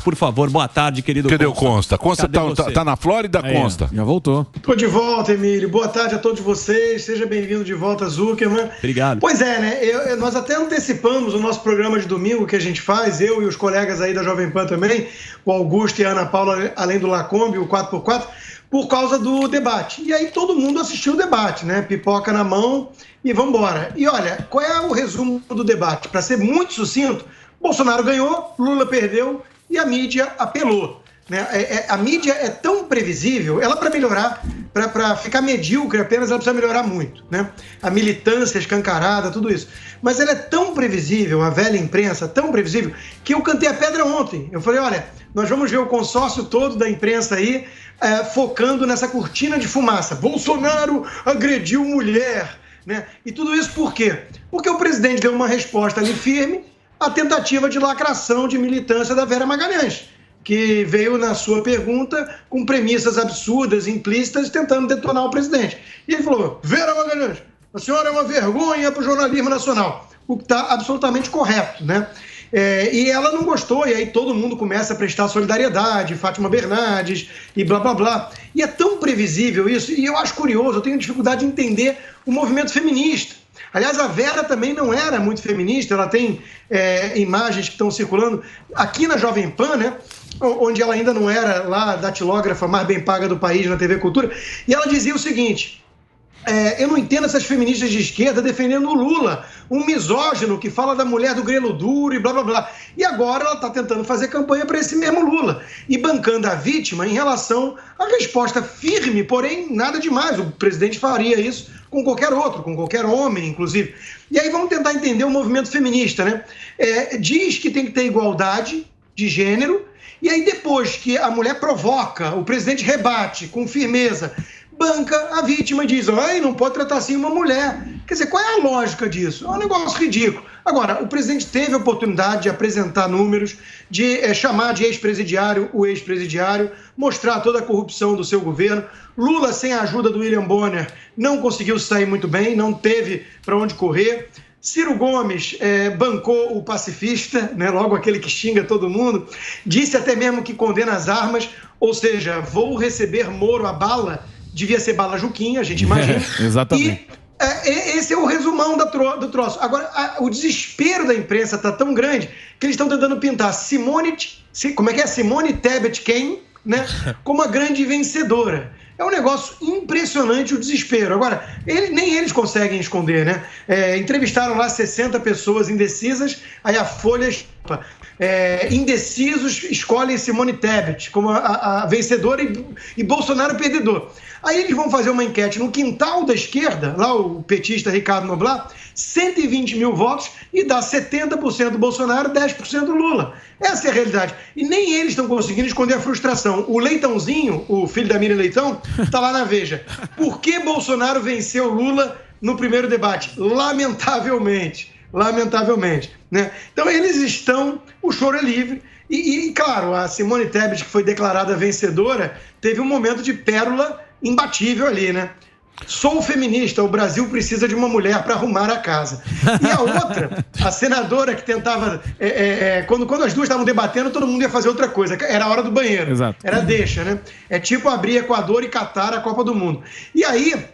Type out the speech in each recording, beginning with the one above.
por favor. Boa tarde, querido Cadê o Consta? Consta tá na Flórida, Aí, Consta? Já voltou. Tô de volta, Emílio. Boa tarde a todos vocês. Seja bem-vindo de volta, Zuckerman. Obrigado. Pois é, né? Nós até antecipamos o nosso programa de domingo que a gente faz, eu e os colegas aí da Jovem Pan também, o Augusto e a Ana Paula, além do Lacombe, o 4x4, por causa do debate. E aí todo mundo assistiu o debate, né? Pipoca na mão e vamos embora. E olha, qual é o resumo do debate? Para ser muito sucinto, Bolsonaro ganhou, Lula perdeu e a mídia apelou. Né? A mídia é tão previsível, ela para melhorar, para ficar medíocre apenas, ela precisa melhorar muito. Né? A militância escancarada, tudo isso. Mas ela é tão previsível, a velha imprensa, tão previsível, que eu cantei a pedra ontem. Eu falei, olha, nós vamos ver o consórcio todo da imprensa aí focando nessa cortina de fumaça. Bolsonaro agrediu mulher. Né? E tudo isso por quê? Porque o presidente deu uma resposta ali firme à tentativa de lacração de militância da Vera Magalhães, que veio na sua pergunta com premissas absurdas, implícitas, tentando detonar o presidente. E ele falou, Vera Magalhães, a senhora é uma vergonha para o jornalismo nacional, o que está absolutamente correto, né? E ela não gostou, e aí todo mundo começa a prestar solidariedade, Fátima Bernardes e blá, blá, blá. E é tão previsível isso, e eu acho curioso, eu tenho dificuldade de entender o movimento feminista. Aliás, a Vera também não era muito feminista, ela tem imagens que estão circulando aqui na Jovem Pan, né? Onde ela ainda não era lá a datilógrafa mais bem paga do país na TV Cultura, e ela dizia o seguinte, eu não entendo essas feministas de esquerda defendendo o Lula, um misógino que fala da mulher do grelo duro e blá, blá, blá. E agora ela está tentando fazer campanha para esse mesmo Lula e bancando a vítima em relação à resposta firme, porém nada demais. O presidente faria isso com qualquer outro, com qualquer homem, inclusive. E aí vamos tentar entender o movimento feminista, né? Diz que tem que ter igualdade de gênero, e aí depois que a mulher provoca, o presidente rebate com firmeza, banca a vítima e diz, ai, não pode tratar assim uma mulher. Quer dizer, qual é a lógica disso? É um negócio ridículo. Agora, o presidente teve a oportunidade de apresentar números, de chamar de ex-presidiário o ex-presidiário, mostrar toda a corrupção do seu governo. Lula, sem a ajuda do William Bonner, não conseguiu sair muito bem, não teve para onde correr. Ciro Gomes bancou o pacifista, né, logo aquele que xinga todo mundo, disse até mesmo que condena as armas, ou seja, vou receber Moro a bala, devia ser bala Juquinha, a gente imagina. Exatamente. E esse é o resumão do troço. Agora, o desespero da imprensa está tão grande que eles estão tentando pintar Simone Tebet Kane, né, como a grande vencedora. É um negócio impressionante o desespero. Agora, nem eles conseguem esconder, né? Entrevistaram lá 60 pessoas indecisas, aí a Folha... indecisos escolhem Simone Tebet como a vencedora e Bolsonaro perdedor. Aí eles vão fazer uma enquete no quintal da esquerda, lá o petista Ricardo Noblat, 120 mil votos e dá 70% do Bolsonaro, 10% do Lula. Essa é a realidade. E nem eles estão conseguindo esconder a frustração. O Leitãozinho, o filho da Miriam Leitão, está lá na Veja. Por que Bolsonaro venceu Lula no primeiro debate? Lamentavelmente. Né? Então eles estão, o choro é livre e claro, a Simone Tebet, que foi declarada vencedora, teve um momento de pérola imbatível ali, né? Sou feminista, o Brasil precisa de uma mulher para arrumar a casa. E a outra, a senadora que tentava, quando as duas estavam debatendo, todo mundo ia fazer outra coisa, era a hora do banheiro. Exato. Era deixa, né? É tipo abrir Equador e Catar a Copa do Mundo. E aí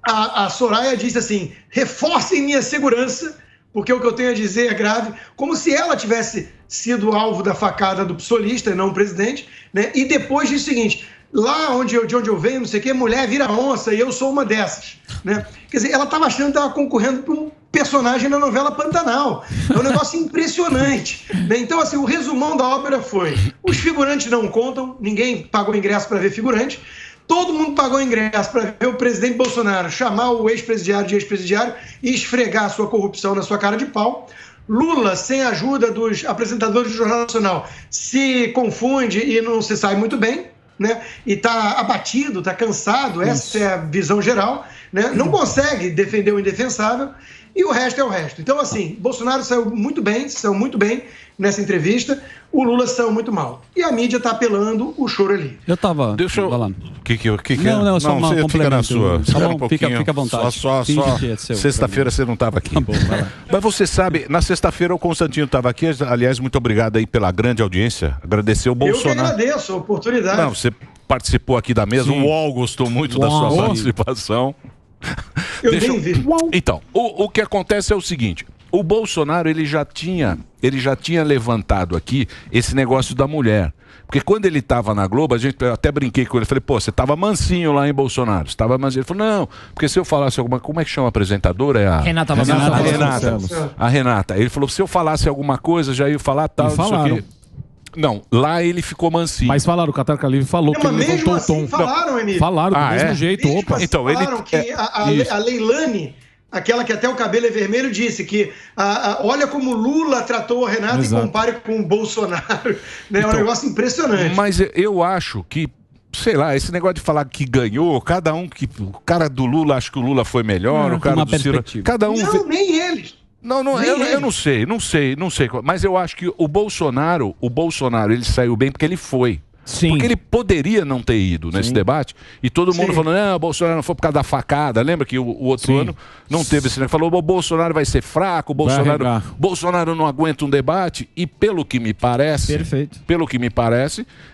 a Soraya disse assim, reforcem minha segurança, porque o que eu tenho a dizer é grave, como se ela tivesse sido alvo da facada do psolista e não o presidente, né? E depois diz o seguinte, lá de onde eu venho, não sei o quê, mulher vira onça e eu sou uma dessas, né? Quer dizer, ela estava achando que estava concorrendo para um personagem na novela Pantanal. É um negócio impressionante, né? Então, assim, o resumão da ópera foi, os figurantes não contam, ninguém pagou ingresso para ver figurante, todo mundo pagou ingresso para ver o presidente Bolsonaro chamar o ex-presidiário de ex-presidiário e esfregar a sua corrupção na sua cara de pau. Lula, sem a ajuda dos apresentadores do Jornal Nacional, se confunde e não se sai muito bem, né? E está abatido, está cansado, essa é a visão geral, né? Não consegue defender o indefensável e o resto é o resto. Então, assim, Bolsonaro saiu muito bem nessa entrevista. o Lula saiu muito mal. E a mídia está apelando o choro ali. Eu estava... Deixa eu... falando. Que não, só uma você fica na sua. Tá bom, fica à vontade. Só sexta-feira você não estava aqui. Tá bom, vai lá. Mas você sabe, na sexta-feira o Constantino estava aqui. Aliás, muito obrigado aí pela grande audiência. Agradecer o Bolsonaro. Eu que agradeço a oportunidade. Não, você participou aqui da mesa. O UOL gostou muito da sua participação. Eu nem vi. Então, o que acontece é o seguinte. O Bolsonaro, ele já tinha levantado aqui esse negócio da mulher. Porque quando ele estava na Globo, eu até brinquei com ele, falei, pô, você estava mansinho lá em Bolsonaro, você estava mansinho. Ele falou, não, porque se eu falasse alguma coisa, como é que chama a apresentadora? É a Renata. A Renata. Ele falou, se eu falasse alguma coisa, já ia falar tal, não sei o quê. Não, lá ele ficou mansinho. Mas falaram, o Catar Calive falou que ele levantou o tom. Falaram, Emílio. Falaram do mesmo jeito. Opa. Então, falaram que a Leilani, aquela que até o cabelo é vermelho, disse que olha como Lula tratou a Renata e compare com o Bolsonaro. Né? É um negócio impressionante. Mas eu acho que, sei lá, esse negócio de falar que ganhou, cada um que... O cara do Lula acha que o Lula foi melhor, o cara do Ciro... Cada um... Não, nem eles. Eu não sei. Mas eu acho que o Bolsonaro, ele saiu bem porque ele foi. Sim. Porque ele poderia não ter ido nesse debate e todo mundo falando, não, o Bolsonaro não foi por causa da facada. Lembra que o outro ano não teve esse negócio? Falou, o Bolsonaro vai ser fraco, o Bolsonaro não aguenta um debate. E pelo que me parece,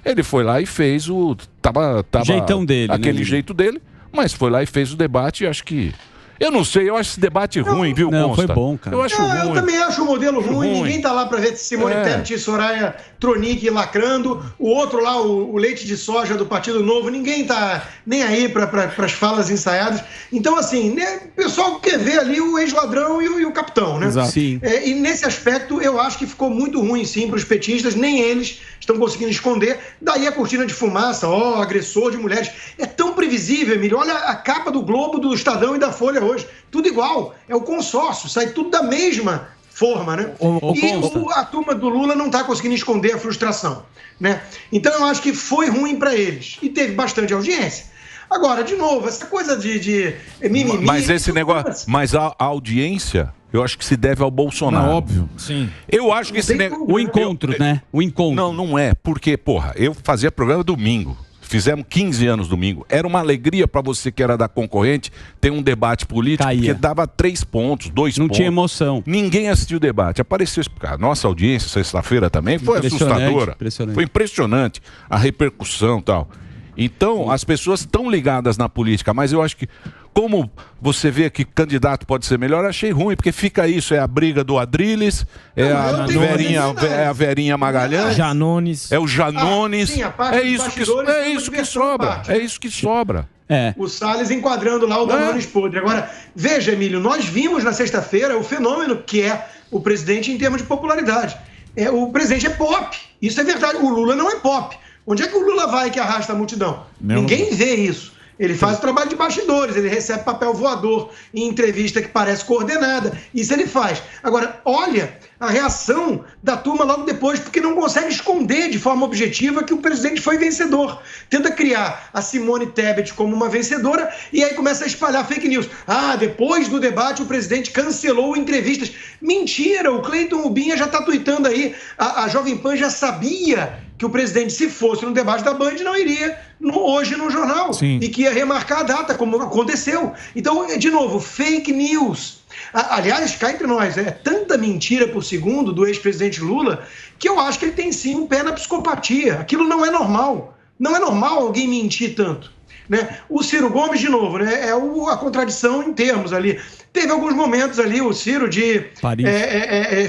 ele foi lá e fez o... Tava jeitão dele, aquele jeito dele, mas foi lá e fez o debate e acho que... Eu não sei, eu acho esse debate ruim, viu, Consta? Não, foi bom, cara. Eu acho ruim. Eu também acho o modelo ruim. Ninguém tá lá para ver Simone Tebet e Soraya Tronic lacrando. O outro lá, o leite de soja do Partido Novo, ninguém tá nem aí para as falas ensaiadas. Então, assim, né, o pessoal quer ver ali o ex-ladrão e o capitão, né? Exato. Sim. E nesse aspecto, eu acho que ficou muito ruim, sim, para os petistas. Nem eles estão conseguindo esconder. Daí a cortina de fumaça, agressor de mulheres. É tão previsível, Emílio. Olha a capa do Globo, do Estadão e da Folha hoje. Tudo igual. É o consórcio. Sai tudo da mesma forma, né? A turma do Lula não está conseguindo esconder a frustração, né? Então eu acho que foi ruim para eles. E teve bastante audiência. Agora, de novo, essa coisa de mimimi... Mas esse negócio... Mas a audiência... Eu acho que se deve ao Bolsonaro. Não, óbvio. Sim. Eu acho que esse negócio... O encontro, né? O encontro. Não é. Porque, porra, eu fazia programa domingo. Fizemos 15 anos domingo. Era uma alegria para você que era da concorrente ter um debate político, porque dava 3 pontos, 2 pontos. Não tinha emoção. Ninguém assistiu o debate. Apareceu isso. Nossa audiência sexta-feira também foi assustadora. Foi impressionante a repercussão e tal. Então, as pessoas estão ligadas na política, mas eu acho que, como você vê que candidato pode ser melhor, eu achei ruim, porque fica isso, é a briga do Adriles, a Verinha Magalhães, Janones. é o Janones, sim, a parte é isso que sobra. O Salles enquadrando lá o Janones podre. Agora, veja, Emílio, nós vimos na sexta-feira o fenômeno que é o presidente em termos de popularidade. O presidente é pop, isso é verdade, o Lula não é pop. Onde é que o Lula vai que arrasta a multidão? Ninguém vê isso. Ele faz o trabalho de bastidores, ele recebe papel voador em entrevista que parece coordenada. Isso ele faz. Agora, olha a reação da turma logo depois, porque não consegue esconder de forma objetiva que o presidente foi vencedor. Tenta criar a Simone Tebet como uma vencedora e aí começa a espalhar fake news. Depois do debate o presidente cancelou entrevistas. Mentira, o Cleiton Ubinha já está tuitando aí. A Jovem Pan já sabia que o presidente, se fosse no debate da Band, não iria hoje no jornal. Sim. E que ia remarcar a data, como aconteceu. Então, de novo, fake news. Aliás, cá entre nós, é tanta mentira por segundo do ex-presidente Lula que eu acho que ele tem sim um pé na psicopatia. Aquilo não é normal. Não é normal alguém mentir tanto. Né? O Ciro Gomes, de novo, né? A contradição em termos ali. Teve alguns momentos ali, o Ciro, de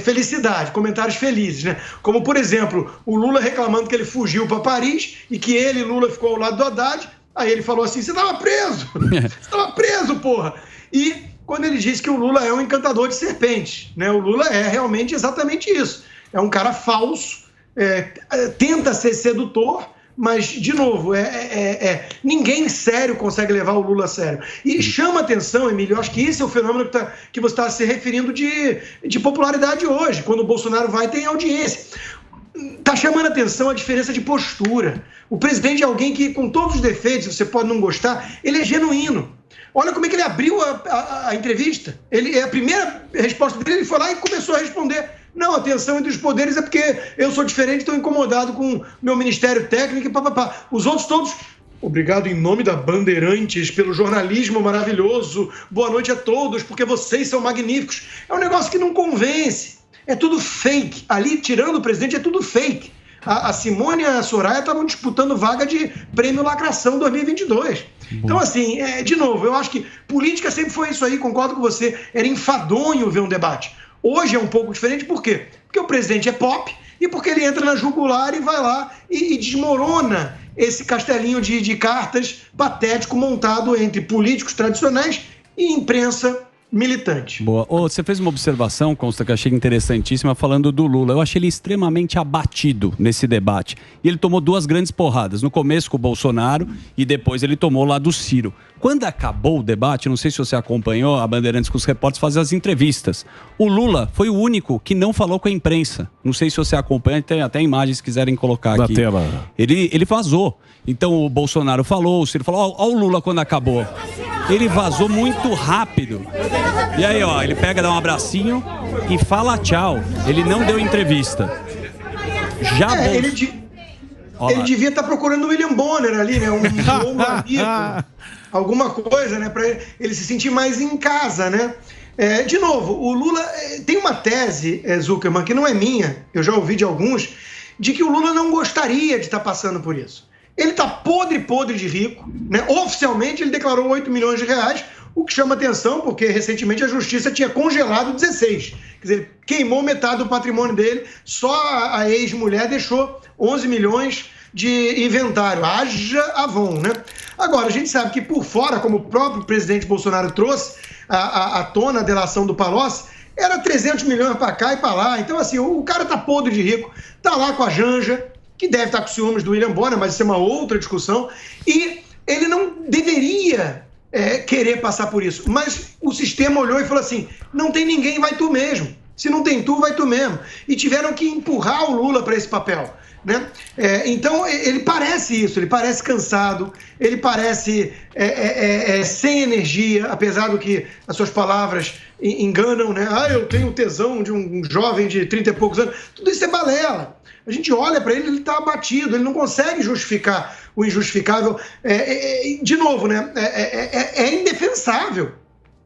felicidade, comentários felizes, né? Como, por exemplo, o Lula reclamando que ele fugiu para Paris e que ele, Lula, ficou ao lado do Haddad. Aí ele falou assim, você estava preso! Você estava preso, porra! E quando ele disse que o Lula é um encantador de serpentes, né? O Lula é realmente exatamente isso. É um cara falso, tenta ser sedutor, mas, de novo, ninguém sério consegue levar o Lula a sério. E chama atenção, Emílio, eu acho que esse é o fenômeno que você está se referindo de popularidade hoje, quando o Bolsonaro vai tem audiência. Está chamando atenção a diferença de postura. O presidente é alguém que, com todos os defeitos, você pode não gostar, ele é genuíno. Olha como é que ele abriu a entrevista. A primeira resposta dele, ele foi lá e começou a responder Não, a tensão entre os poderes é porque eu sou diferente, estou incomodado com meu ministério técnico e papapá. Os outros todos... Obrigado em nome da Bandeirantes pelo jornalismo maravilhoso. Boa noite a todos, porque vocês são magníficos. É um negócio que não convence. É tudo fake. Ali, tirando o presidente, é tudo fake. A Simone e a Soraya estavam disputando vaga de prêmio Lacração 2022. Então, assim, de novo, eu acho que política sempre foi isso aí, concordo com você. Era enfadonho ver um debate. Hoje é um pouco diferente, por quê? Porque o presidente é pop e porque ele entra na jugular e vai lá e desmorona esse castelinho de cartas patético montado entre políticos tradicionais e imprensa militante. Boa. Você fez uma observação, Consta, que eu achei interessantíssima, falando do Lula. Eu achei ele extremamente abatido nesse debate. E ele tomou 2 grandes porradas. No começo com o Bolsonaro e depois ele tomou lá do Ciro. Quando acabou o debate, não sei se você acompanhou, a Bandeirantes com os repórteres fazer as entrevistas. O Lula foi o único que não falou com a imprensa. Não sei se você acompanha, tem até imagens se quiserem colocar aqui. Da tela. Ele vazou. Então o Bolsonaro falou, o Ciro falou, ó o Lula quando acabou. Ele vazou muito rápido. E aí, ó, ele pega, dá um abracinho e fala tchau. Ele não deu entrevista. Ele devia estar procurando o William Bonner ali, né? Um longo amigo, alguma coisa, né? Para ele se sentir mais em casa, né? De novo, o Lula tem uma tese, Zuckerman, que não é minha, eu já ouvi de alguns, de que o Lula não gostaria de estar passando por isso. Ele está podre de rico, né? Oficialmente ele declarou 8 milhões de reais, o que chama atenção, porque recentemente a justiça tinha congelado 16. Quer dizer, queimou metade do patrimônio dele, só a ex-mulher deixou 11 milhões de inventário. Haja Avon, né? Agora, a gente sabe que por fora, como o próprio presidente Bolsonaro trouxe à tona a delação do Palocci, era 300 milhões para cá e para lá. Então, assim, o cara tá podre de rico, tá lá com a Janja, que deve estar com ciúmes do William Bonner, mas isso é uma outra discussão, e ele não deveria querer passar por isso. Mas o sistema olhou e falou assim, não tem ninguém, vai tu mesmo. Se não tem tu, vai tu mesmo. E tiveram que empurrar o Lula para esse papel, né? Então, ele parece isso, ele parece cansado, ele parece sem energia, apesar do que as suas palavras enganam, né? Eu tenho tesão de um jovem de 30 e poucos anos. Tudo isso é balela. A gente olha para ele, ele está abatido, ele não consegue justificar o injustificável. De novo, né? É indefensável.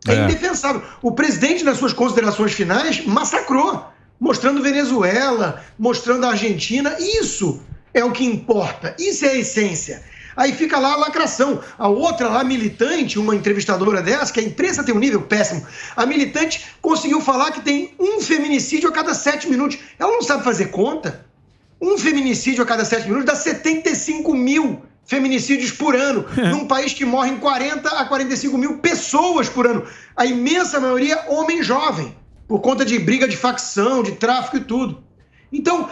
É indefensável. O presidente, nas suas considerações finais, massacrou, mostrando Venezuela, mostrando a Argentina. Isso é o que importa, isso é a essência. Aí fica lá a lacração. A outra lá, militante, uma entrevistadora dessa, que a imprensa tem um nível péssimo, a militante conseguiu falar que tem um feminicídio a cada 7 minutos. Ela não sabe fazer conta? Um feminicídio a cada 7 minutos dá 75 mil feminicídios por ano, num país que morrem 40 a 45 mil pessoas por ano. A imensa maioria homem jovem, por conta de briga de facção, de tráfico e tudo. Então,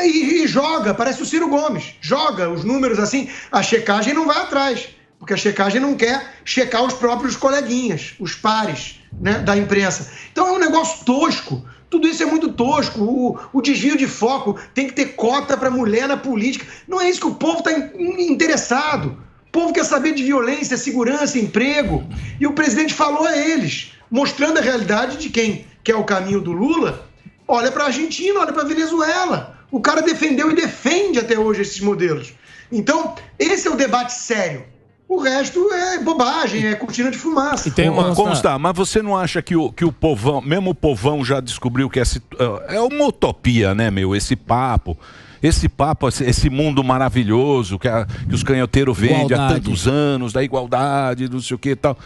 e joga, parece o Ciro Gomes, joga os números assim, a checagem não vai atrás, porque a checagem não quer checar os próprios coleguinhas, os pares, né, da imprensa. Então é um negócio tosco. Tudo isso é muito tosco, o desvio de foco, tem que ter cota para mulher na política. Não é isso que o povo está interessado. O povo quer saber de violência, segurança, emprego. E o presidente falou a eles, mostrando a realidade de quem quer o caminho do Lula. Olha para a Argentina, olha para a Venezuela. O cara defendeu e defende até hoje esses modelos. Então, esse é o debate sério. O resto é bobagem, é cortina de fumaça. E tem uma consta, mas você não acha que o povão, mesmo o povão já descobriu que é uma utopia, né, meu? Esse papo, esse mundo maravilhoso que os canhoteiros vendem há tantos anos, da igualdade, não sei o que e tal.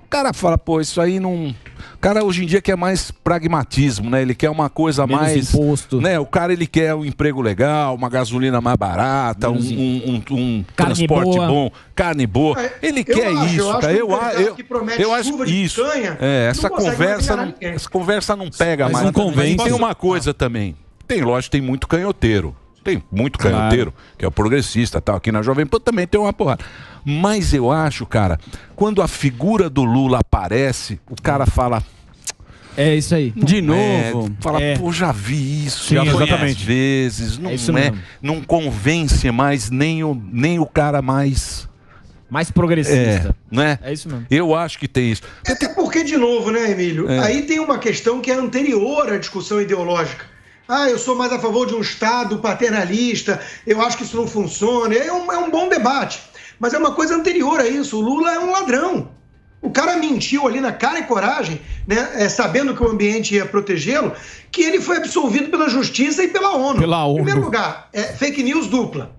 O cara fala, pô, isso aí não... O cara hoje em dia quer mais pragmatismo, né? Ele quer uma coisa menos mais... imposto. Né? O cara, ele quer um emprego legal, uma gasolina mais barata, um transporte bom, carne boa. Ele quer isso, cara. Eu acho isso. Essa conversa não pega mais. Não convence. Tem uma coisa também. Lógico, tem muito canhoteiro. Tem muito canhoteiro, que é o progressista, tal. Aqui na Jovem Pan também tem uma porrada. Mas eu acho, cara, quando a figura do Lula aparece, o cara fala... É isso aí. De novo. Fala, pô, já vi isso. Sim, já exatamente. Vezes. Não convence mais nem o cara mais progressista. Né? É isso mesmo. Eu acho que tem isso. Até porque, de novo, né, Emílio? Aí tem uma questão que é anterior à discussão ideológica. eu sou mais a favor de um Estado paternalista, eu acho que isso não funciona. É um bom debate. Mas é uma coisa anterior a isso. O Lula é um ladrão. O cara mentiu ali na cara e coragem, né, sabendo que o ambiente ia protegê-lo, que ele foi absolvido pela Justiça e pela ONU. Em primeiro lugar, fake news dupla.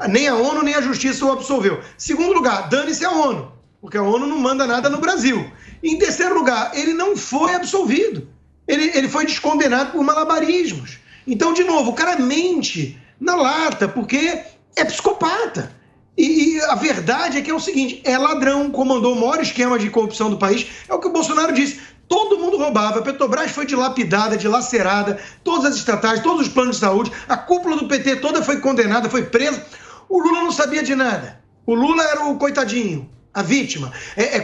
Nem a ONU nem a Justiça o absolveu. Segundo lugar, dane-se a ONU, porque a ONU não manda nada no Brasil. Em terceiro lugar, ele não foi absolvido. Ele foi descondenado por malabarismos. Então, de novo, o cara mente na lata, porque é psicopata. E a verdade é que é o seguinte, é ladrão, comandou o maior esquema de corrupção do país, é o que o Bolsonaro disse, todo mundo roubava, a Petrobras foi dilapidada, dilacerada, todas as estatais, todos os planos de saúde, a cúpula do PT toda foi condenada, foi presa, o Lula não sabia de nada, o Lula era o coitadinho, a vítima,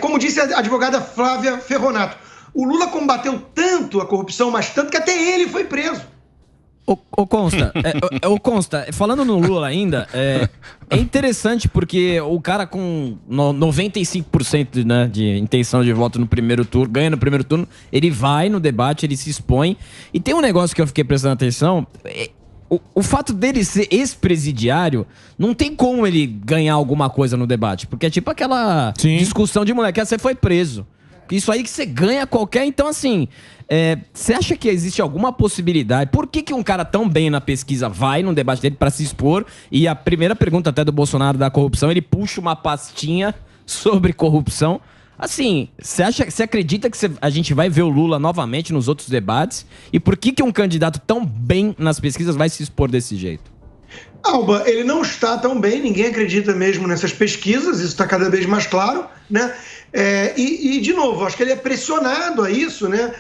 como disse a advogada Flávia Ferronato, o Lula combateu tanto a corrupção, mas tanto que até ele foi preso. Consta, falando no Lula ainda, é interessante porque o cara com 95%, né, de intenção de voto no primeiro turno, ganha no primeiro turno, ele vai no debate, ele se expõe. E tem um negócio que eu fiquei prestando atenção, o fato dele ser ex-presidiário, não tem como ele ganhar alguma coisa no debate, porque é tipo aquela discussão de moleque, você foi preso. Isso aí que você ganha qualquer... Então, assim, você acha que existe alguma possibilidade? Por que um cara tão bem na pesquisa vai no debate dele para se expor? E a primeira pergunta até do Bolsonaro da corrupção, ele puxa uma pastinha sobre corrupção. Assim, você acredita que a gente vai ver o Lula novamente nos outros debates? E por que um candidato tão bem nas pesquisas vai se expor desse jeito? Alba, ele não está tão bem, ninguém acredita mesmo nessas pesquisas, isso está cada vez mais claro, né? De novo, acho que ele é pressionado a isso, né,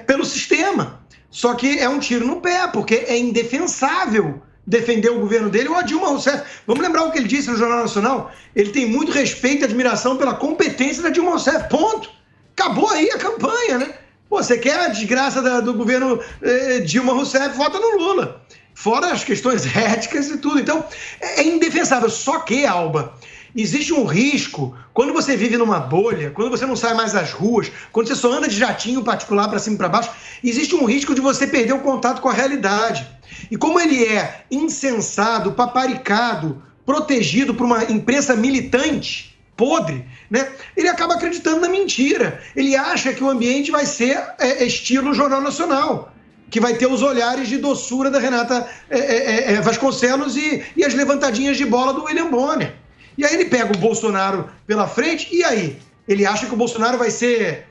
pelo sistema. Só que é um tiro no pé, porque é indefensável defender o governo dele ou a Dilma Rousseff. Vamos lembrar o que ele disse no Jornal Nacional? Ele tem muito respeito e admiração pela competência da Dilma Rousseff, ponto. Acabou aí a campanha, né? Pô, você quer a desgraça do governo Dilma Rousseff, vota no Lula. Fora as questões éticas e tudo. Então, é indefensável. Só que, Alba, existe um risco, quando você vive numa bolha, quando você não sai mais às ruas, quando você só anda de jatinho particular para cima e para baixo, existe um risco de você perder o contato com a realidade. E como ele é incensado, paparicado, protegido por uma imprensa militante, podre, né? Ele acaba acreditando na mentira. Ele acha que o ambiente vai ser estilo Jornal Nacional, que vai ter os olhares de doçura da Renata Vasconcelos e as levantadinhas de bola do William Bonner. E aí ele pega o Bolsonaro pela frente, e aí? Ele acha que o Bolsonaro vai ser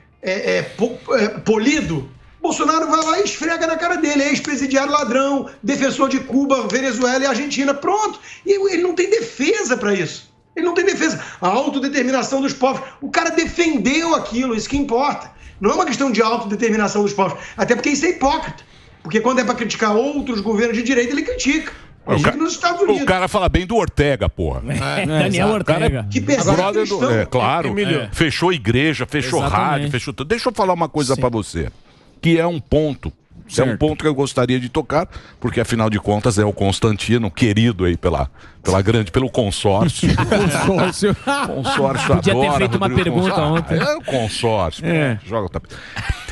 polido? Bolsonaro vai lá e esfrega na cara dele, ex-presidiário ladrão, defensor de Cuba, Venezuela e Argentina, pronto. E ele não tem defesa para isso. Ele não tem defesa. A autodeterminação dos povos. O cara defendeu aquilo, isso que importa. Não é uma questão de autodeterminação dos povos, até porque isso é hipócrita. Porque quando é para criticar outros governos de direita, ele critica. Nos Estados Unidos. O cara fala bem do Ortega, porra. Daniel Ortega. Que pesado claro, fechou igreja, fechou rádio, fechou tudo. Deixa eu falar uma coisa pra você, que é um ponto. Certo. É um ponto que eu gostaria de tocar, porque afinal de contas é o Constantino, querido aí pelo consórcio. Consórcio podia ter feito uma pergunta ontem. É o consórcio. Joga o tapete.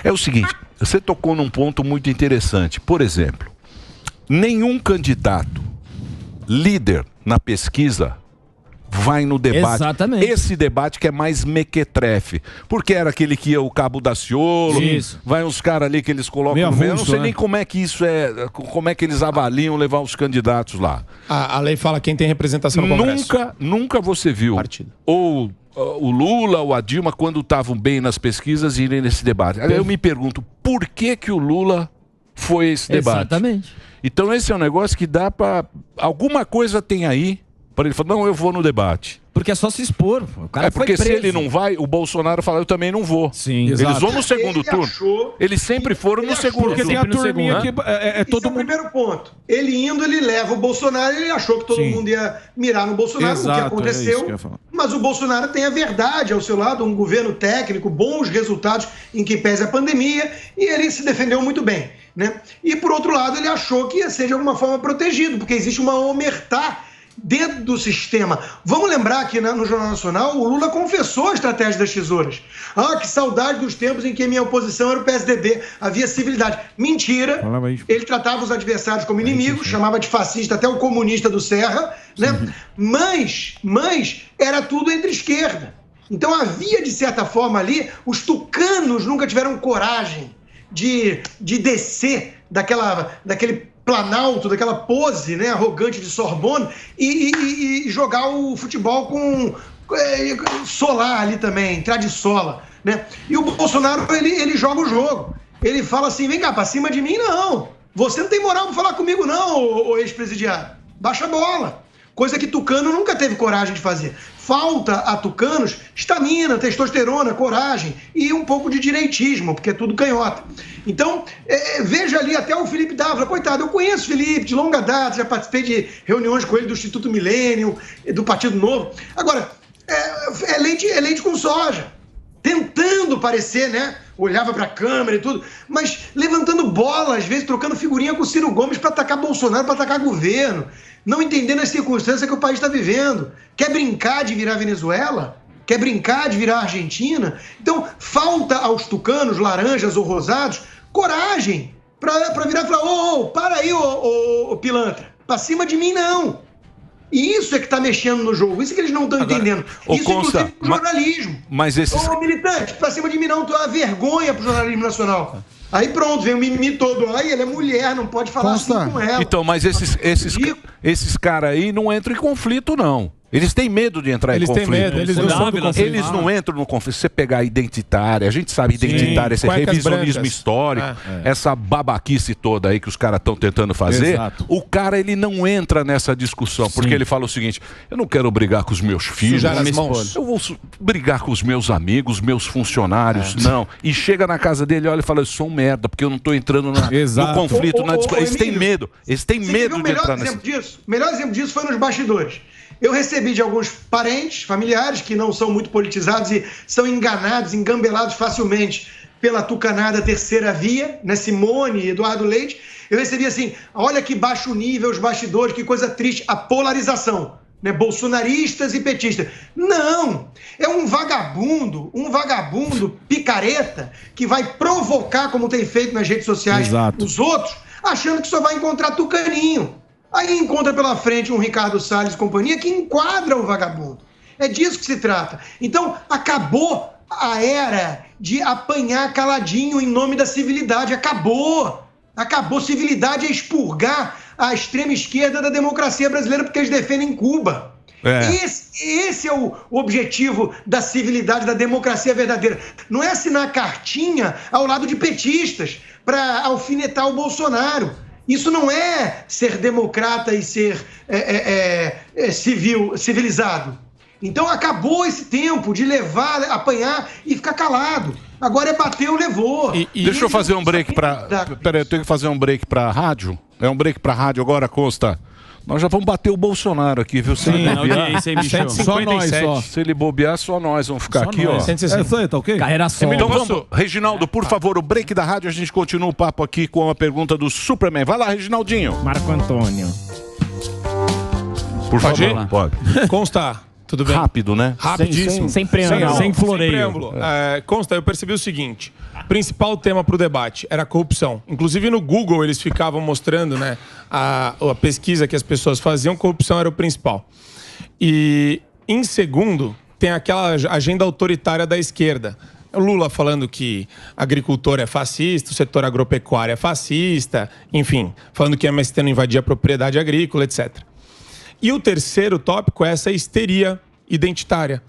É o seguinte, você tocou num ponto muito interessante. Por exemplo, nenhum candidato líder na pesquisa vai no debate. Exatamente. Esse debate que é mais mequetrefe. Porque era aquele que ia o Cabo Daciolo, vai uns caras ali que eles colocam no meio. Eu não sei nem como é que isso é, como é que eles avaliam levar os candidatos lá. A lei fala quem tem representação no Congresso. Nunca você viu ou o Lula ou a Dilma, quando estavam bem nas pesquisas, irem nesse debate. Aí eu me pergunto, por que o Lula foi esse debate? Exatamente. Então esse é um negócio que dá pra... Alguma coisa tem aí para ele falar, não, eu vou no debate. Porque é só se expor. O cara porque se ele não vai, o Bolsonaro fala, eu também não vou. Sim, eles vão no segundo turno. Eles sempre foram no segundo turno. Porque tem a turminha aqui, todo mundo... o primeiro ponto. Ele indo, ele leva o Bolsonaro, ele achou que todo mundo ia mirar no Bolsonaro, o que aconteceu. Mas o Bolsonaro tem a verdade ao seu lado, um governo técnico, bons resultados em que pese a pandemia, e ele se defendeu muito bem, né? E por outro lado, ele achou que ia ser de alguma forma protegido, porque existe uma omertá dentro do sistema. Vamos lembrar que no Jornal Nacional o Lula confessou a estratégia das tesouras. Que saudade dos tempos em que a minha oposição era o PSDB, havia civilidade. Mentira, ele tratava os adversários como inimigos, chamava de fascista até o comunista do Serra, né? Mas era tudo entre esquerda. Então havia, de certa forma ali, os tucanos nunca tiveram coragem de descer daquele planalto, daquela pose, né, arrogante de Sorbonne e jogar o futebol com solar ali também, entrar de sola, né? E o Bolsonaro, ele joga o jogo. Ele fala assim, vem cá, pra cima de mim não. Você não tem moral pra falar comigo não, ô ex-presidiário. Baixa a bola. Coisa que Tucano nunca teve coragem de fazer. Falta a tucanos estamina, testosterona, coragem e um pouco de direitismo, porque é tudo canhota. Então, veja ali até o Felipe Dávila. Coitado, eu conheço o Felipe de longa data, já participei de reuniões com ele do Instituto Milênio, do Partido Novo. Agora, é leite com soja. Tentando parecer, né? Olhava para a câmera e tudo, mas levantando bola, às vezes trocando figurinha com o Ciro Gomes para atacar Bolsonaro, para atacar governo, não entendendo as circunstâncias que o país está vivendo. Quer brincar de virar Venezuela? Quer brincar de virar Argentina? Então, falta aos tucanos, laranjas ou rosados, coragem para virar e falar, para aí, ô pilantra, para cima de mim não. E isso é que está mexendo no jogo, isso é que eles não estão entendendo. Isso, inclusive, pro jornalismo. Mas esses... militante, pra cima de mim não, tu é uma vergonha pro jornalismo nacional. Aí pronto, vem o mimimi todo. Aí ele é mulher, não pode falar assim com ela. Então, mas esses caras aí não entram em conflito, não. Eles têm medo de entrar em conflito. Eles têm medo, eles não entram no conflito. Se você pegar a identitária, a gente sabe identitária, esse revisionismo histórico, essa babaquice toda aí que os caras estão tentando fazer, o cara ele não entra nessa discussão, porque ele fala o seguinte, eu não quero brigar com os meus filhos, eu vou brigar com os meus amigos, meus funcionários, não. E chega na casa dele, olha e fala, eu sou um merda, porque eu não estou entrando no conflito, na discussão. Eles têm medo, de entrar nessa... O melhor exemplo disso foi nos bastidores. Eu recebi de alguns parentes, familiares, que não são muito politizados e são enganados, engambelados facilmente pela tucanada terceira via, né, Simone e Eduardo Leite. Eu recebi assim, olha que baixo nível os bastidores, que coisa triste, a polarização, né, bolsonaristas e petistas. Não, é um vagabundo picareta, que vai provocar, como tem feito nas redes sociais, os outros, achando que só vai encontrar tucaninho. Aí encontra pela frente um Ricardo Salles e companhia que enquadra o vagabundo. É disso que se trata. Então, acabou a era de apanhar caladinho em nome da civilidade. Acabou. Civilidade é expurgar a extrema esquerda da democracia brasileira porque eles defendem Cuba. Esse é o objetivo da civilidade, da democracia verdadeira. Não é assinar cartinha ao lado de petistas para alfinetar o Bolsonaro. Isso não é ser democrata e ser civilizado. Então acabou esse tempo de levar, apanhar e ficar calado. Agora é bateu, levou. Deixa eu fazer um break para... Peraí, eu tenho que fazer um break para a rádio. É um break para a rádio agora, Costa. Nós já vamos bater o Bolsonaro aqui, viu? Se ele bobear, só nós, só. Se ele bobear, só nós vamos ficar aqui, ó. Isso aí, tá ok? Carreira só. Então vamos, Reginaldo, por favor, o break da rádio, a gente continua o papo aqui com a pergunta do Superman. Vai lá, Reginaldinho. Marco Antônio. Por favor. Pode. Consta. Tudo bem? Rápido, né? Rapidíssimo. Sem preâmbulo. Sem floreio. Consta, eu percebi o seguinte. Principal tema para o debate era a corrupção. Inclusive no Google eles ficavam mostrando, né, a pesquisa que as pessoas faziam, corrupção era o principal. E em segundo, tem aquela agenda autoritária da esquerda. O Lula falando que agricultor é fascista, o setor agropecuário é fascista, enfim, falando que a MST não invadia a propriedade agrícola, etc. E o terceiro tópico é essa histeria identitária.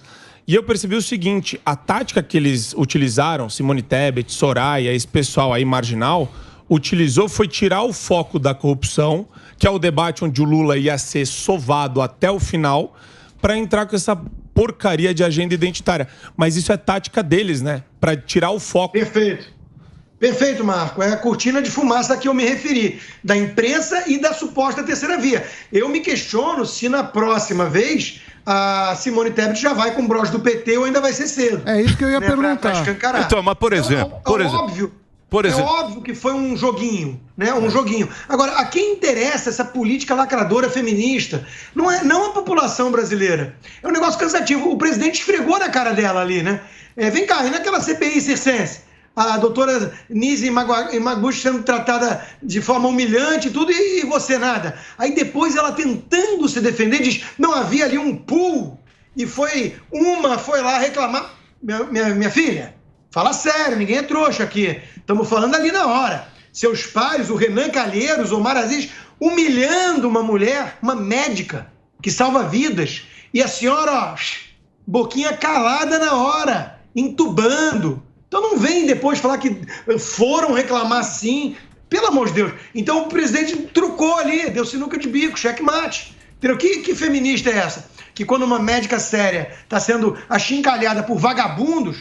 E eu percebi o seguinte, a tática que eles utilizaram, Simone Tebet, Soraya, esse pessoal aí marginal, utilizou foi tirar o foco da corrupção, que é o debate onde o Lula ia ser sovado até o final, para entrar com essa porcaria de agenda identitária. Mas isso é tática deles, né? Para tirar o foco. Perfeito, Marco. É a cortina de fumaça a que eu me referi, da imprensa e da suposta terceira via. Eu me questiono se na próxima vez a Simone Tebet já vai com o broche do PT ou ainda vai ser cedo. É isso que eu ia perguntar. Pra escancarar. Então, mas por exemplo... Óbvio. Por exemplo... É óbvio que foi um joguinho, né? Um joguinho. Agora, a quem interessa essa política lacradora feminista? Não a população brasileira. É um negócio cansativo. O presidente esfregou na cara dela ali, né? Vem cá, e naquela CPI circense? A doutora Nise Yamaguchi sendo tratada de forma humilhante e tudo, e você nada. Aí depois ela tentando se defender, diz, não, havia ali um pool, e foi lá reclamar. Minha filha, fala sério, ninguém é trouxa aqui. Estamos falando ali na hora. Seus pais, o Renan Calheiros, o Omar Aziz, humilhando uma mulher, uma médica, que salva vidas. E a senhora, ó, boquinha calada na hora, entubando. Então não vem depois falar que foram reclamar sim. Pelo amor de Deus. Então o presidente trucou ali, deu sinuca de bico, checkmate. Entendeu? Que feminista é essa? Que quando uma médica séria está sendo achincalhada por vagabundos,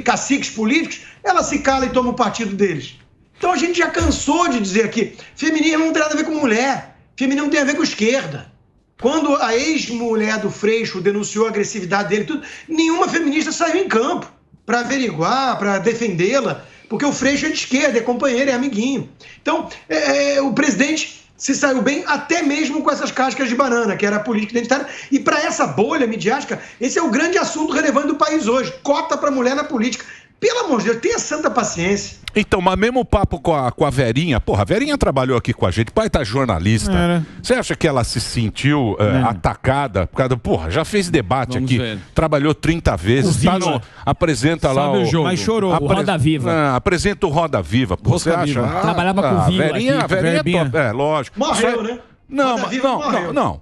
caciques políticos, ela se cala e toma o partido deles. Então a gente já cansou de dizer aqui, feminismo não tem nada a ver com mulher, feminismo tem a ver com esquerda. Quando a ex-mulher do Freixo denunciou a agressividade dele, tudo, nenhuma feminista saiu em campo para averiguar, para defendê-la, porque o Freixo é de esquerda, é companheiro, é amiguinho. Então, o presidente se saiu bem até mesmo com essas cascas de banana, que era a política identitária. E para essa bolha midiática, esse é o grande assunto relevante do país hoje. Cota para mulher na política. Pelo amor de Deus, tenha santa paciência. Então, mas mesmo o papo com a Verinha, porra, a Verinha trabalhou aqui com a gente, pai tá jornalista. Você acha que ela se sentiu atacada? Por causa, porra, já fez debate aqui, trabalhou 30 vezes, apresenta lá o jogo. Mas chorou, o Roda Viva. Apresenta o Roda Viva. Pô, você acha? Trabalhava com o Vila Verinha aqui, é top, lógico. Morreu, né? Não.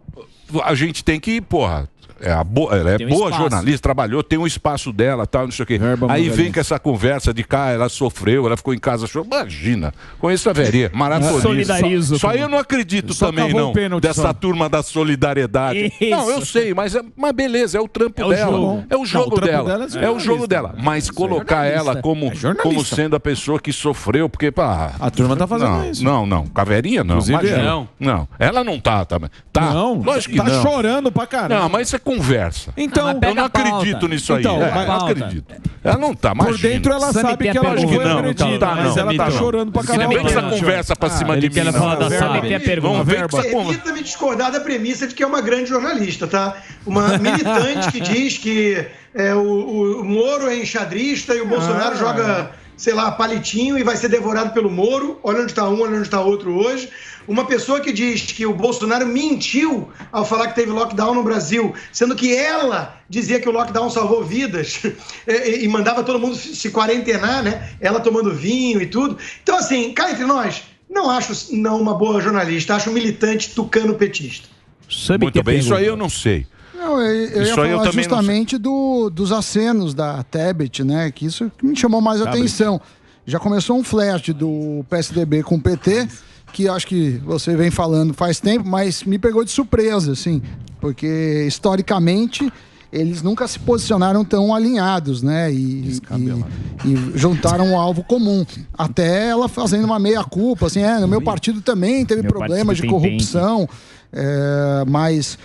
A gente tem que, porra... ela é boa jornalista, trabalhou, tem um espaço dela, tal, não sei o quê. Aí vem com essa conversa de cá, ela sofreu, ela ficou em casa, imagina, conheço a Verinha, maratonista. Solidarizo. Só eu não acredito também, não, dessa turma da solidariedade. Isso. Não, eu sei, mas beleza, é o trampo dela. É o jogo dela. É o jogo dela. Mas colocar ela como sendo a pessoa que sofreu, porque, pá... A turma tá fazendo isso. Não, com a Verinha não. Não, ela não tá também. Tá, lógico que não. Tá chorando pra caramba. Não, mas isso é conversa. Então, eu não acredito nisso aí. Não acredito. Ela não tá, imagina. Por dentro ela sabe que ela não foi agredida, mas ela tá chorando pra caramba. Não vem essa conversa pra cima de mim. Vamos ver que evita-me discordar da premissa de que é uma grande jornalista, tá? Uma militante que diz que o Moro é enxadrista e o Bolsonaro joga, sei lá, palitinho e vai ser devorado pelo Moro. Olha onde está um, olha onde está outro hoje. Uma pessoa que diz que o Bolsonaro mentiu ao falar que teve lockdown no Brasil, sendo que ela dizia que o lockdown salvou vidas e mandava todo mundo se quarentenar, né? Ela tomando vinho e tudo. Então, assim, cá entre nós, não acho uma boa jornalista, acho militante tucano petista. Muito bem, isso aí eu não sei. Não, eu ia falar justamente dos acenos da Tebet, né? Que isso me chamou mais atenção. Já começou um flash do PSDB com o PT, que acho que você vem falando faz tempo, mas me pegou de surpresa, assim, porque historicamente eles nunca se posicionaram tão alinhados, né? E juntaram um alvo comum. Até ela fazendo uma meia-culpa, assim, no meu partido também teve problemas de corrupção, mas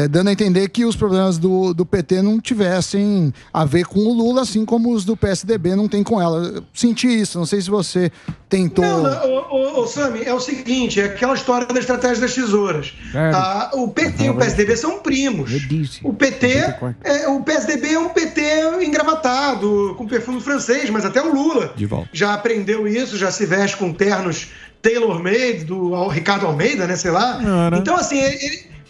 dando a entender que os problemas do PT não tivessem a ver com o Lula, assim como os do PSDB não tem com ela. Eu senti isso, não sei se você tentou... Não, Sami, é o seguinte, é aquela história da estratégia das tesouras. O PT e o PSDB são primos. O PSDB é um PT engravatado, com perfume francês, mas até o Lula já aprendeu isso, já se veste com ternos tailor-made, do Ricardo Almeida, né, sei lá. Então, assim,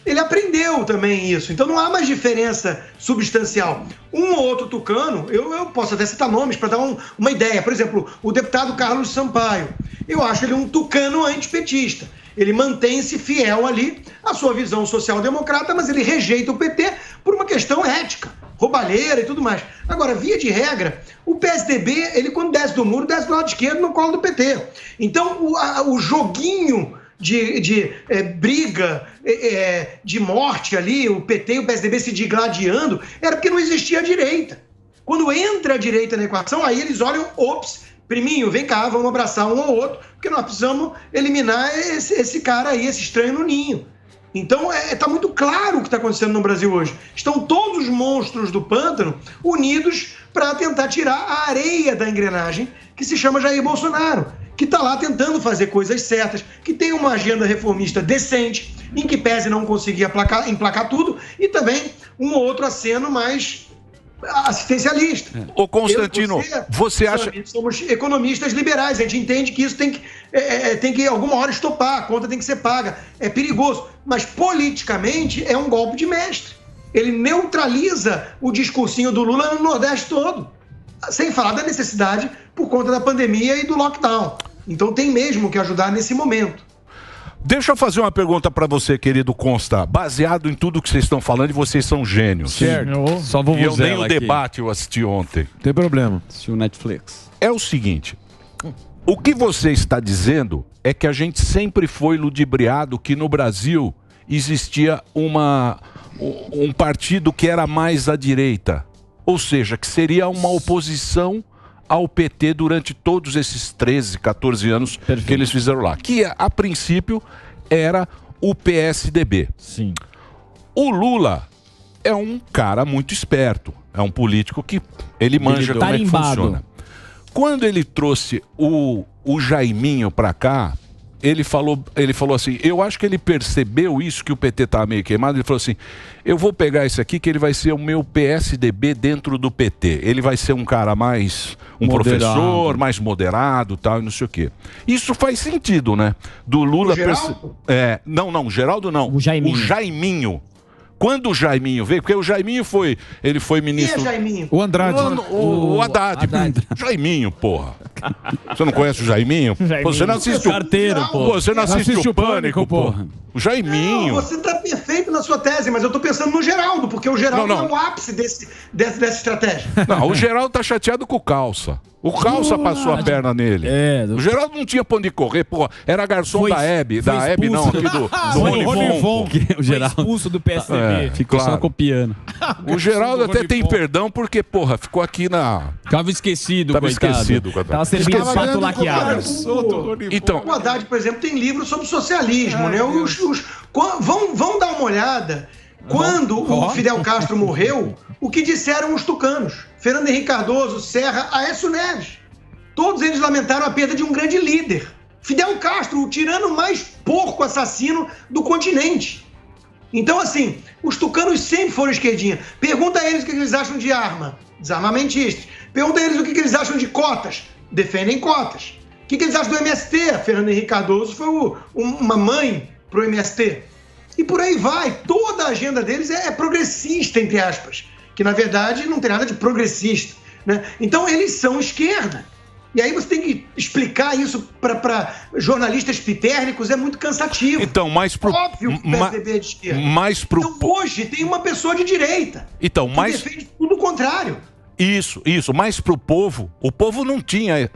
ele aprendeu também isso. Então não há mais diferença substancial. Um ou outro tucano, eu posso até citar nomes para dar uma ideia. Por exemplo, o deputado Carlos Sampaio. Eu acho ele um tucano antipetista. Ele mantém-se fiel ali à sua visão social-democrata, mas ele rejeita o PT por uma questão ética, roubalheira e tudo mais. Agora, via de regra, o PSDB, ele quando desce do muro, desce do lado esquerdo no colo do PT. Então, o joguinho de briga, de morte ali, o PT e o PSDB se digladiando, era porque não existia a direita. Quando entra a direita na equação, aí eles olham, priminho, vem cá, vamos abraçar um ao outro, porque nós precisamos eliminar esse cara aí, esse estranho no ninho. Então, está muito claro o que está acontecendo no Brasil hoje. Estão todos os monstros do pântano unidos para tentar tirar a areia da engrenagem que se chama Jair Bolsonaro, que está lá tentando fazer coisas certas, que tem uma agenda reformista decente, em que pese não conseguir emplacar tudo, e também um outro aceno mais assistencialista. Ô Constantino, você acha... Somos economistas liberais, a gente entende que isso tem que alguma hora estopar, a conta tem que ser paga, é perigoso, mas politicamente é um golpe de mestre. Ele neutraliza o discursinho do Lula no Nordeste todo, sem falar da necessidade por conta da pandemia e do lockdown. Então tem mesmo que ajudar nesse momento. Deixa eu fazer uma pergunta para você, querido Consta. Baseado em tudo que vocês estão falando, e vocês são gênios. Certo. Só vou e eu nem o debate eu assisti ontem. Tem problema. Assisti o Netflix. É o seguinte, o que você está dizendo é que a gente sempre foi ludibriado que no Brasil existia um partido que era mais à direita. Ou seja, que seria uma oposição ao PT durante todos esses 13, 14 anos que eles fizeram lá. Que, a princípio, era o PSDB. Sim. O Lula é um cara muito esperto. É um político que ele manja como é que funciona. Quando ele trouxe o Jaiminho para cá, ele falou assim, eu acho que ele percebeu isso, que o PT tá meio queimado, ele falou assim, eu vou pegar esse aqui que ele vai ser o meu PSDB dentro do PT. Ele vai ser um cara mais, professor, mais moderado, tal, e não sei o quê. Isso faz sentido, né? Do Lula... Não, Geraldo não. O Jaiminho. O Jaiminho. Quando o Jaiminho veio, porque o Jaiminho ele foi ministro... Quem é Jaiminho? O Andrade. O Haddad. Jaiminho, porra. Você não conhece o Jaiminho? Você não assiste o... Carteiro, porra. Você não assiste o Pânico, porra. O Jaiminho. Não, você está perfeito na sua tese, mas eu estou pensando no Geraldo, porque o Geraldo é o ápice dessa estratégia. Não, o Geraldo tá chateado com o Calça. O Calça passou a perna nele. O Geraldo não tinha pra onde correr, porra. Era garçom da Hebe. Da Hebe não, aqui do Ronivon. O Geraldo foi expulso do PSDB. Ficou só copiando. O Geraldo até tem perdão porque, porra, ficou aqui na... Tava esquecido, Tava coitado. esquecido. Tava servindo foto laqueada. Então, o Haddad, por exemplo, tem livro sobre socialismo, né? Vão dar uma olhada. Quando o Fidel Castro morreu, o que disseram os tucanos? Fernando Henrique Cardoso, Serra, Aécio Neves. Todos eles lamentaram a perda de um grande líder. Fidel Castro, o tirano mais porco assassino do continente. Então, assim, os tucanos sempre foram esquerdinha. Pergunta a eles o que eles acham de arma. Desarmamentistas. Pergunta a eles o que eles acham de cotas. Defendem cotas. O que eles acham do MST? Fernando Henrique Cardoso foi uma mãe pro MST. E por aí vai. Toda a agenda deles é progressista, entre aspas. Que, na verdade, não tem nada de progressista, né? Então, eles são esquerda. E aí você tem que explicar isso para jornalistas pitérnicos, é muito cansativo. Então, óbvio que o PSDB é de esquerda. Então, hoje, tem uma pessoa de direita que defende tudo o contrário. Isso, mas pro povo, o povo não tinha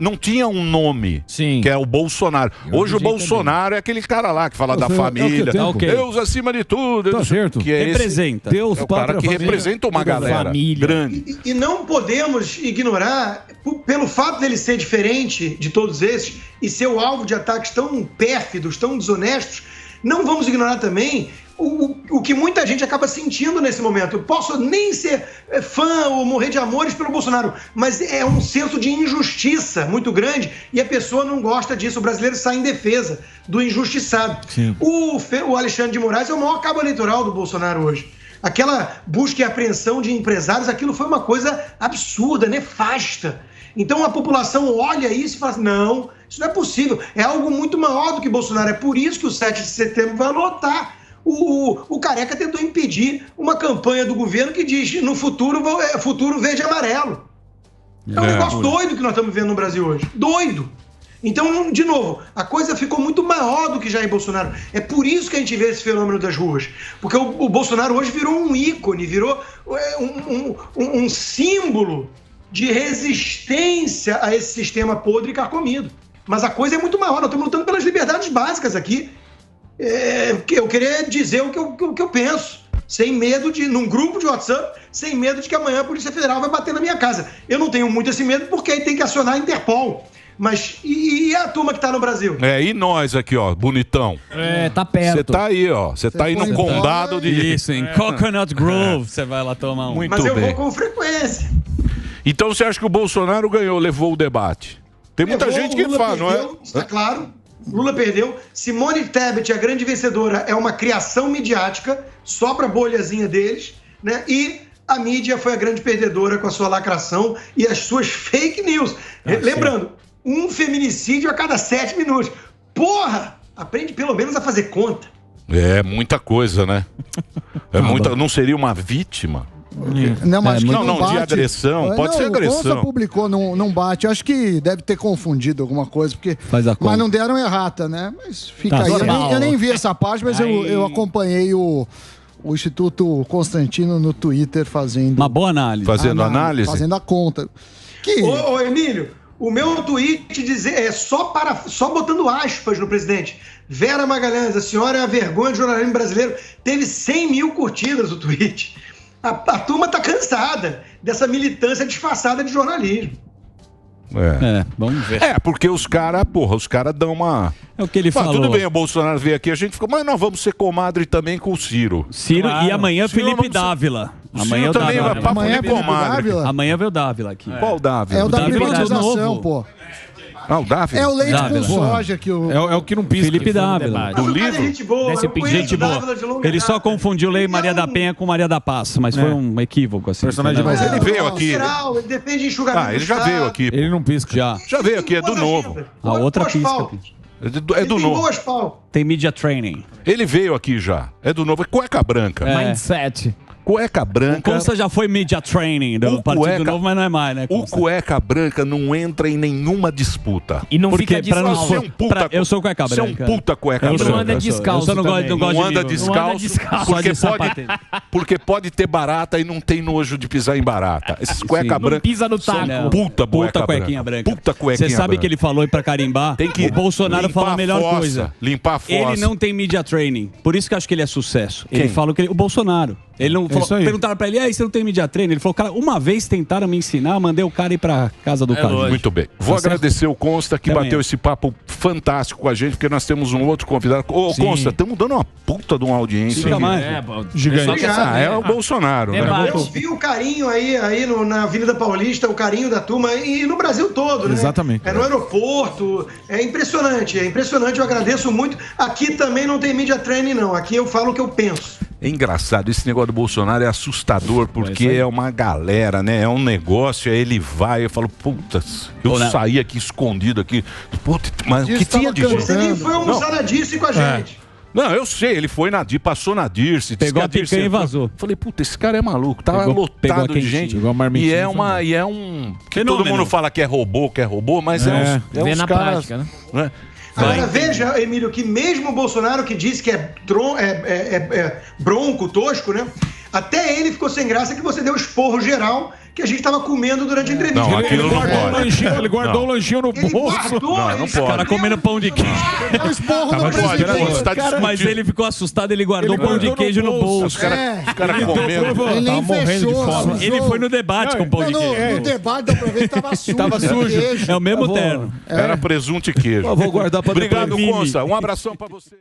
um nome, que é o Bolsonaro. Hoje o Bolsonaro é aquele cara lá que fala da família, Deus acima de tudo. Tá certo. Que representa. Deus, é o cara que representa uma galera grande. E não podemos ignorar, pelo fato dele ser diferente de todos esses e ser o alvo de ataques tão pérfidos, tão desonestos, não vamos ignorar também o que muita gente acaba sentindo nesse momento. Eu posso nem ser fã ou morrer de amores pelo Bolsonaro, mas é um senso de injustiça muito grande e a pessoa não gosta disso. O brasileiro sai em defesa do injustiçado. O Alexandre de Moraes é o maior cabo eleitoral do Bolsonaro hoje. Aquela busca e apreensão de empresários, aquilo foi uma coisa absurda, nefasta. Então a população olha isso e fala assim, não, isso não é possível. É algo muito maior do que Bolsonaro. É por isso que o 7 de setembro vai lotar. O Careca tentou impedir uma campanha do governo que diz no futuro verde e amarelo. É um negócio doido que nós estamos vendo no Brasil hoje. Doido. Então, de novo, a coisa ficou muito maior do que Jair Bolsonaro. É por isso que a gente vê esse fenômeno das ruas. Porque o Bolsonaro hoje virou um ícone, virou um símbolo de resistência a esse sistema podre e carcomido. Mas a coisa é muito maior. Nós estamos lutando pelas liberdades básicas aqui. Eu queria dizer o que eu penso, sem medo num grupo de WhatsApp, sem medo de que amanhã a Polícia Federal vai bater na minha casa. Eu não tenho muito esse medo, porque aí tem que acionar a Interpol. Mas e a turma que tá no Brasil? E nós aqui, ó, bonitão. Tá perto. Você tá aí, ó. Você tá aí no condado de... Isso, em Coconut Grove. Você vai lá tomar um. Muito Mas eu bem. vou com frequência. Então você acha que o Bolsonaro ganhou, levou o debate? Tem muita gente que fala, não é? Está claro. Lula perdeu. Simone Tebet, a grande vencedora, é uma criação midiática, só pra bolhazinha deles, né? E a mídia foi a grande perdedora com a sua lacração e as suas fake news. Lembrando, um feminicídio a cada 7 minutos. Porra! Aprende pelo menos a fazer conta. É muita coisa, né? Não seria uma vítima? Não, mas não, de agressão. Pode ser agressão. O Consta publicou, não bate. Acho que deve ter confundido alguma coisa, porque. Mas não deram errata, né? Mas fica aí. Eu nem vi essa parte, mas eu acompanhei o Instituto Constantino no Twitter fazendo. Uma boa análise. Fazendo análise? Fazendo a conta. Ô, Emílio, o meu tweet é só botando aspas no presidente. Vera Magalhães, a senhora é a vergonha do jornalismo brasileiro. Teve 100 mil curtidas o tweet. A turma tá cansada dessa militância disfarçada de jornalismo. Vamos ver. Porque os caras dão uma... É o que ele falou. Tudo bem, o Bolsonaro veio aqui, a gente ficou, mas nós vamos ser comadre também com o Ciro. E amanhã Felipe Dávila. Amanhã também vai papo de comadre. Amanhã veio o Dávila aqui. Qual Dávila? É o da privatização, pô. O Dávila? É o leite com soja que o... É o que não pisca. Felipe Dávila. Do livro? Gente boa. Gente boa. Ele só confundiu Lei Maria da Penha com Maria da Paz, mas foi um equívoco assim. Personagem. Mas ele veio aqui. Ele depende de enxugamento. Ele já veio aqui. Ele não pisca. Já veio aqui, é do novo. A outra pisca. É do novo. Tem media training. Ele veio aqui já. É do novo. É cueca branca. Mindset. Cueca branca. O Consta já foi media training do Partido Novo, mas não é mais, né? O cueca branca não entra em nenhuma disputa. E não fica descalço. Eu sou cueca branca. Você é um puta cueca branca. Não anda descalço. Eu não anda descalço. Porque pode ter barata e não tem nojo de pisar em barata. Esses cueca branca. Não pisa no taco. Puta cuequinha branca. Puta cuequinha Você sabe que ele falou aí pra carimbar? Tem que o Bolsonaro fala a melhor coisa. Limpar a fossa. Ele não tem media training. Por isso que eu acho que ele é sucesso. Ele fala que o Bolsonaro. Ele não falou, perguntaram pra ele, você não tem media training? Ele falou, cara, uma vez tentaram me ensinar, mandei o cara ir pra casa do cara. Muito bem. Vou agradecer o Consta que bateu esse papo fantástico com a gente, porque nós temos um outro convidado. Ô, Consta, estamos dando uma puta de uma audiência. Fica mais. Gigante. É o Bolsonaro, né? Eu vi o carinho aí na Avenida Paulista, o carinho da turma, e no Brasil todo, né? Exatamente. No aeroporto. É impressionante, eu agradeço muito. Aqui também não tem media training, não. Aqui eu falo o que eu penso. É engraçado, esse negócio do Bolsonaro é assustador, porque é uma galera, né? É um negócio, aí ele vai, eu falo, putas, eu saí aqui escondido aqui. Puta, mas o que tinha de gente? Você nem foi almoçar na Dirce com a gente. Não, eu sei, ele foi na Dirce, passou na Dirce. Pegou a picanha e vazou. Falei, puta, esse cara é maluco, tava lotado de gente. E é um... Que todo mundo fala que é robô, mas é uns na caras... prática, né? Agora veja, Emílio, que mesmo o Bolsonaro que disse que é bronco, tosco, né? Até ele ficou sem graça que você deu esporro geral que a gente tava comendo durante a entrevista. Não, aquilo não pode. Ele guardou o lanchinho no bolso. Não pode. O cara comendo pão de queijo. É o esporro do presidente. Mas ele ficou assustado, ele guardou o pão de queijo no bolso. Os caras comendo. Ele nem fechou. Ele foi no debate com o pão de queijo. No debate da outra vez tava sujo. É o mesmo terno. Era presunto e queijo. Vou guardar pra Obrigado, Consta. Um abração pra você.